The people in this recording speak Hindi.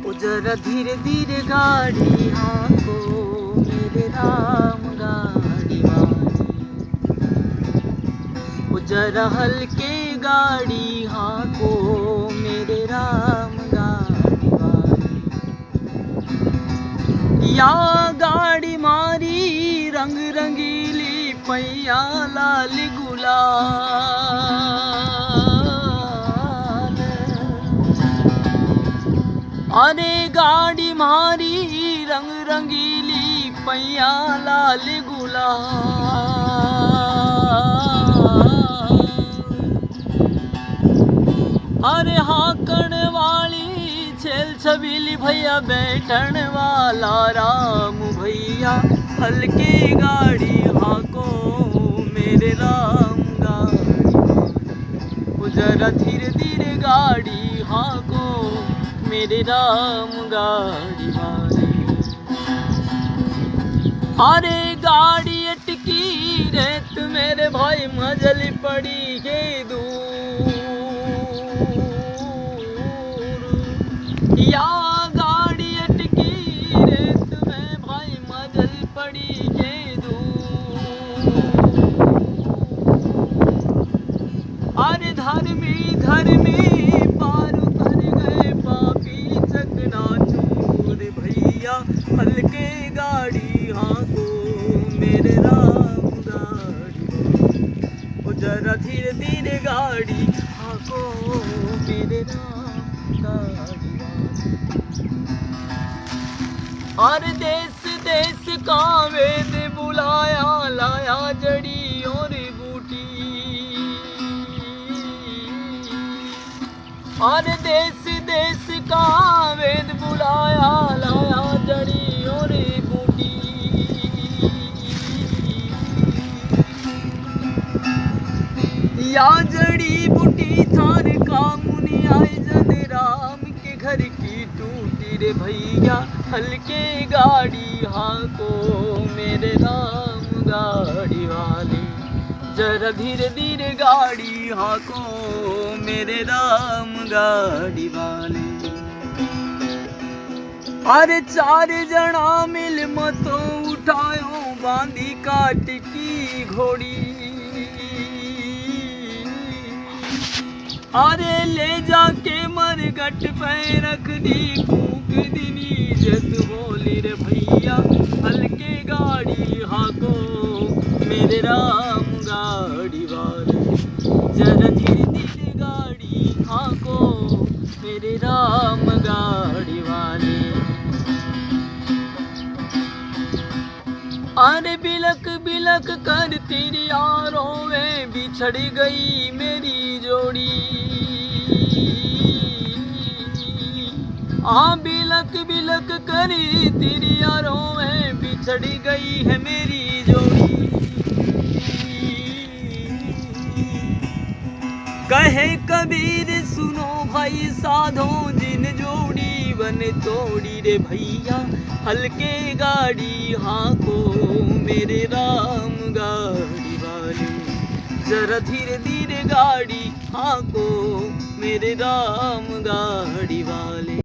ओ जरा धीरे धीरे गाड़ी हाँको मेरे राम गाड़ी वाली। ओ जरा हल्के गाड़ी हाँको मेरे राम गाड़ी वाली। या गाड़ी मारी रंग रंगीली पैया लाल गुलाल। अरे गाड़ी मारी रंग रंगीली पैया लाल गुलाल। अरे हाकण वाली छेल छबीली भैया बैठन वाला राम भैया। हल्के गाड़ी हाको मेरे राम गाड़ी। ओ जरा धीरे धीरे गाड़ी हाको मेरे राम गाड़ी वाले। अरे गाड़ी अटकी रेत मेरे भाई मजल पड़ी के दूर। या गाड़ी अटकी रेत में भाई मजल पड़ी के दूर। अरे धर्मी धर्मी पार उतर गए पापी चकनाचूर भैया। हल्के गाड़ी हाँको मेरे राम गाड़ी। ओ जरा धीरे धीरे गाड़ी हाँको मेरे राम गाड़ी। और देश देश का वेद बुलाया लाया जड़ी और बूटी। और देश देश का वेद बुलाया लाया जड़ी और बूटी। या जड़ी बूटी थार का मुनि आए जन राम के घर की टूटी रे भैया। हल्के गाड़ी हाँको मेरे राम गाड़ी वाले। जरा धीरे धीरे गाड़ी हाँको मेरे राम गाड़ी वाले। अरे चार जना मिल मतो उठायो बांधी काट की घोड़ी। अरे ले जाके मरगट पे रख दी फूक दिनी जस बोली रे भैया। हल्के गाड़ी हाँको मेरे राम गाड़ी वाले। जरा धीरे धीरे गाड़ी हाँको मेरे राम गाड़ी वाले। अरे बिलक बिलक कर तेरी यारों में बिछड़ गई मेरी जोड़ी। बिलक बिलक करी तेरी यारों में बिछड़ गई है मेरी जोड़ी। कहे कबीर सुनो भाई साधो जिन जोड़ी बन तोड़ी रे भैया। हल्के गाड़ी हाँको मेरे राम गाड़ी वाले। जरा धीरे धीरे गाड़ी हाँको मेरे राम गाड़ी वाले।